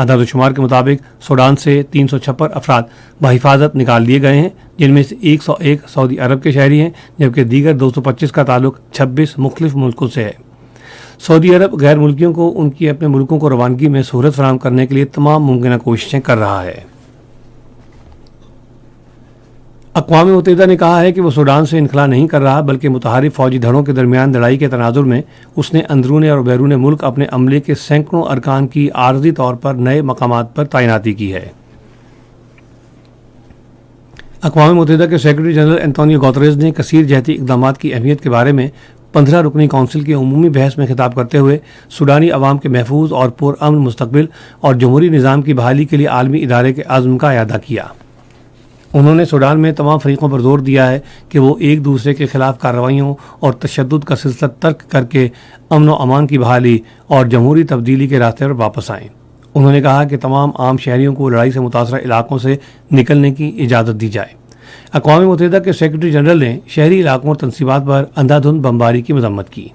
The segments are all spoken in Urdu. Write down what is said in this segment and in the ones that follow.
اعداد و شمار کے مطابق سوڈان سے 356 افراد بحفاظت نکال لیے گئے ہیں، جن میں سے 101 سعودی عرب کے شہری ہیں، جبکہ دیگر 225 کا تعلق 26 مختلف ملکوں سے ہے۔ سعودی عرب غیر ملکیوں کو ان کی اپنے ملکوں کو روانگی میں سہولت فراہم کرنے کے لیے تمام ممکنہ کوششیں کر رہا ہے۔ اقوام متحدہ نے کہا ہے کہ وہ سوڈان سے انخلا نہیں کر رہا، بلکہ متحارب فوجی دھڑوں کے درمیان لڑائی کے تناظر میں اس نے اندرون اور بیرون ملک اپنے عملے کے سینکڑوں ارکان کی عارضی طور پر نئے مقامات پر تعیناتی کی ہے۔ اقوام متحدہ کے سیکرٹری جنرل انتونیو گوتریز نے کثیر جہتی اقدامات کی اہمیت کے بارے میں 15 رکنی کونسل کی عمومی بحث میں خطاب کرتے ہوئے سوڈانی عوام کے محفوظ اور پرامن مستقبل اور جمہوری نظام کی بحالی کے لیے عالمی ادارے کے عزم کا اعادہ کیا۔ انہوں نے سوڈان میں تمام فریقوں پر زور دیا ہے کہ وہ ایک دوسرے کے خلاف کارروائیوں اور تشدد کا سلسلہ ترک کر کے امن و امان کی بحالی اور جمہوری تبدیلی کے راستے پر واپس آئیں۔ انہوں نے کہا کہ تمام عام شہریوں کو لڑائی سے متاثرہ علاقوں سے نکلنے کی اجازت دی جائے۔ اقوام متحدہ کے سیکرٹری جنرل نے شہری علاقوں اور تنصیبات پر اندھا دھند بمباری کی مذمت کی۔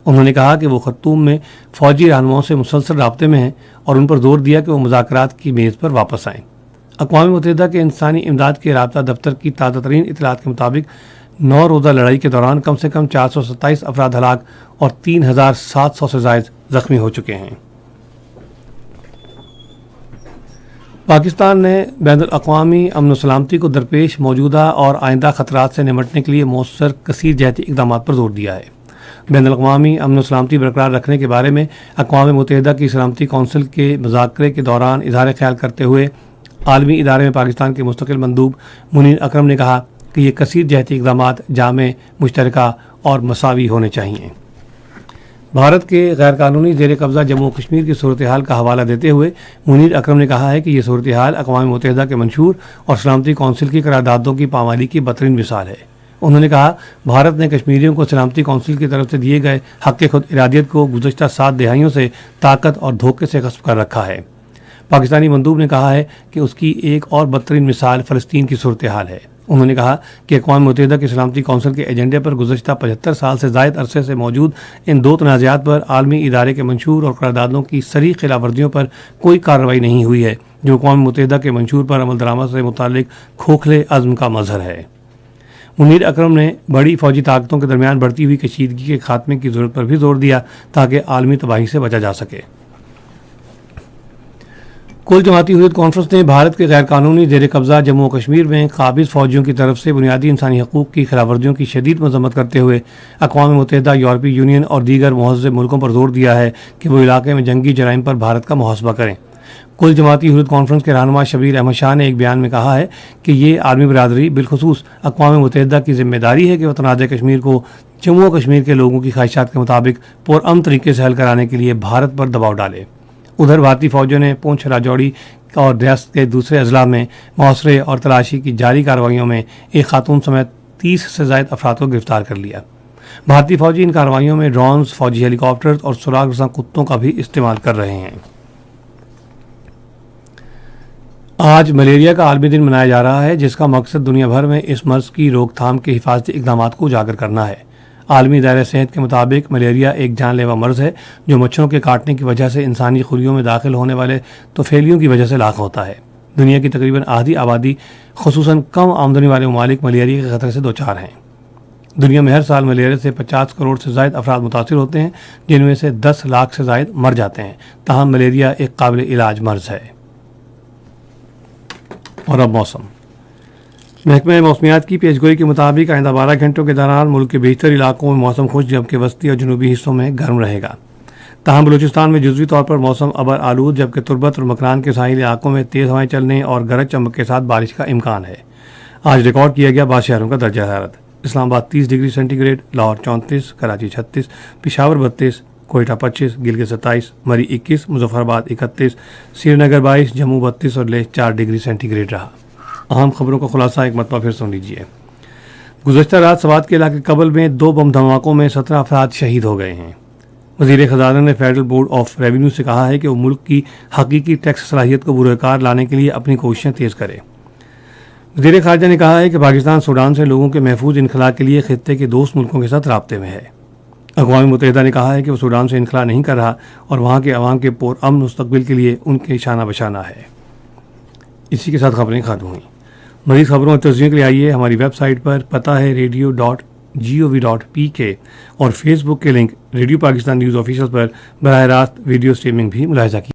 انہوں نے کہا کہ وہ خرطوم میں فوجی رہنماؤں سے مسلسل رابطے میں ہیں اور ان پر زور دیا کہ وہ مذاکرات کی میز پر واپس آئیں۔ اقوام متحدہ کے انسانی امداد کے رابطہ دفتر کی تازہ ترین اطلاعات کے مطابق 9 روزہ لڑائی کے دوران کم سے کم 427 افراد ہلاک اور 3700 سے زائد زخمی ہو چکے ہیں۔ پاکستان نے بین الاقوامی امن و سلامتی کو درپیش موجودہ اور آئندہ خطرات سے نمٹنے کے لیے مؤثر کثیر جہتی اقدامات پر زور دیا ہے۔ بین الاقوامی امن و سلامتی برقرار رکھنے کے بارے میں اقوام متحدہ کی سلامتی کونسل کے مذاکرے کے دوران اظہار خیال کرتے ہوئے عالمی ادارے میں پاکستان کے مستقل مندوب منیر اکرم نے کہا کہ یہ کثیر جہتی اقدامات جامع، مشترکہ اور مساوی ہونے چاہیے۔ بھارت کے غیر قانونی زیر قبضہ جموں و کشمیر کی صورتحال کا حوالہ دیتے ہوئے منیر اکرم نے کہا ہے کہ یہ صورتحال اقوام متحدہ کے منشور اور سلامتی کونسل کی قراردادوں کی پامالی کی بدترین مثال ہے۔ انہوں نے کہا بھارت نے کشمیریوں کو سلامتی کونسل کی طرف سے دیے گئے حق خود ارادیت کو گزشتہ 7 دہائیوں سے طاقت اور دھوکے سے غصب کر رکھا ہے۔ پاکستانی مندوب نے کہا ہے کہ اس کی ایک اور بدترین مثال فلسطین کی صورتحال ہے۔ انہوں نے کہا کہ اقوام متحدہ کی سلامتی کونسل کے ایجنڈے پر گزشتہ 75 سال سے زائد عرصے سے موجود ان 2 تنازعات پر عالمی ادارے کے منشور اور قراردادوں کی صریح خلاف ورزیوں پر کوئی کارروائی نہیں ہوئی ہے، جو اقوام متحدہ کے منشور پر عمل درآمد سے متعلق کھوکھلے عزم کا مظہر ہے۔ منیر اکرم نے بڑی فوجی طاقتوں کے درمیان بڑھتی ہوئی کشیدگی کے خاتمے کی ضرورت پر بھی زور دیا تاکہ عالمی تباہی سے بچا جا سکے۔ کل جماعتی حریت کانفرنس نے بھارت کے غیر قانونی زیر قبضہ جموں و کشمیر میں قابض فوجیوں کی طرف سے بنیادی انسانی حقوق کی خلاف ورزیوں کی شدید مذمت کرتے ہوئے اقوام متحدہ، یورپی یونین اور دیگر مہذب ملکوں پر زور دیا ہے کہ وہ علاقے میں جنگی جرائم پر بھارت کا محاسبہ کریں۔ کل جماعتی حریت کانفرنس کے رہنما شبیر احمد شاہ نے ایک بیان میں کہا ہے کہ یہ عالمی برادری بالخصوص اقوام متحدہ کی ذمہ داری ہے کہ وہ تنازع کشمیر کو جموں و کشمیر کے لوگوں کی خواہشات کے مطابق پرامن طریقے سے حل کرانے کے لیے بھارت پر دباؤ ڈالے۔ ادھر بھارتی فوجوں نے پونچھ، راجوری اور ریاست کے دوسرے اضلاع میں محاصرے اور تلاشی کی جاری کارروائیوں میں ایک خاتون سمیت 30 سے زائد افراد کو گرفتار کر لیا۔ بھارتی فوجی ان کارروائیوں میں ڈرونز، فوجی ہیلی کاپٹرز اور سراغ رساں کتوں کا بھی استعمال کر رہے ہیں۔ آج ملیریا کا عالمی دن منایا جا رہا ہے، جس کا مقصد دنیا بھر میں اس مرض کی روک تھام کے حفاظتی اقدامات کو اجاگر کرنا ہے۔ عالمی ادارہ صحت کے مطابق ملیریا ایک جان لیوا مرض ہے جو مچھروں کے کاٹنے کی وجہ سے انسانی خلیوں میں داخل ہونے والے طفیلیوں کی وجہ سے لاحق ہوتا ہے۔ دنیا کی تقریباً آدھی آبادی خصوصاً کم آمدنی والے ممالک ملیریا کے خطرے سے دوچار ہیں۔ دنیا میں ہر سال ملیریا سے 50 کروڑ سے زائد افراد متاثر ہوتے ہیں، جن میں سے 10 لاکھ سے زائد مر جاتے ہیں۔ تاہم ملیریا ایک قابل علاج مرض ہے۔ اور اب موسم۔ محکمہ موسمیات کی پیشگوئی کے مطابق آئندہ 12 گھنٹوں کے دوران ملک کے بیشتر علاقوں میں موسم خشک جبکہ وسطی اور جنوبی حصوں میں گرم رہے گا۔ تاہم بلوچستان میں جزوی طور پر موسم ابر آلود جبکہ تربت اور مکران کے ساحلی علاقوں میں تیز ہوائیں چلنے اور گرج چمک کے ساتھ بارش کا امکان ہے۔ آج ریکارڈ کیا گیا 22 شہروں کا درجہ حرارت۔ Islamabad 30 degree centigrade, Lahore 34، Karachi 36، Peshawar 32، Quetta 25، Gilgit 27، Murree 21، Muzaffarabad 31، سری نگر 22، جموں 32 اور لیہ 4 ڈگری سینٹی گریڈ رہا۔ اہم خبروں کا خلاصہ ایک مرتبہ پھر سن لیجیے۔ گزشتہ رات سوات کے علاقے قبل میں 2 بم دھماکوں میں 17 افراد شہید ہو گئے ہیں۔ وزیر خزانہ نے فیڈرل بورڈ آف ریونیو سے کہا ہے کہ وہ ملک کی حقیقی ٹیکس صلاحیت کو بروئے لانے کے لیے اپنی کوششیں تیز کرے۔ وزیر خارجہ نے کہا ہے کہ پاکستان سوڈان سے لوگوں کے محفوظ انخلاء کے لیے خطے کے دوست ملکوں کے ساتھ رابطے میں ہے۔ اقوام متحدہ نے کہا ہے کہ وہ سوڈان سے انخلا نہیں کر رہا اور وہاں کے عوام کے پرامن مستقبل کے لیے ان کے شانہ بشانہ ہے۔ اسی کے ساتھ خبریں ختم ہوئیں۔ مزید خبروں اور تصویروں کے لیے آئیے ہماری ویب سائٹ پر، پتہ ہے radio.gov.pk، اور فیس بک کے link radio Pakistan news official پر براہ راست ویڈیو سٹریمنگ بھی ملاحظہ کی۔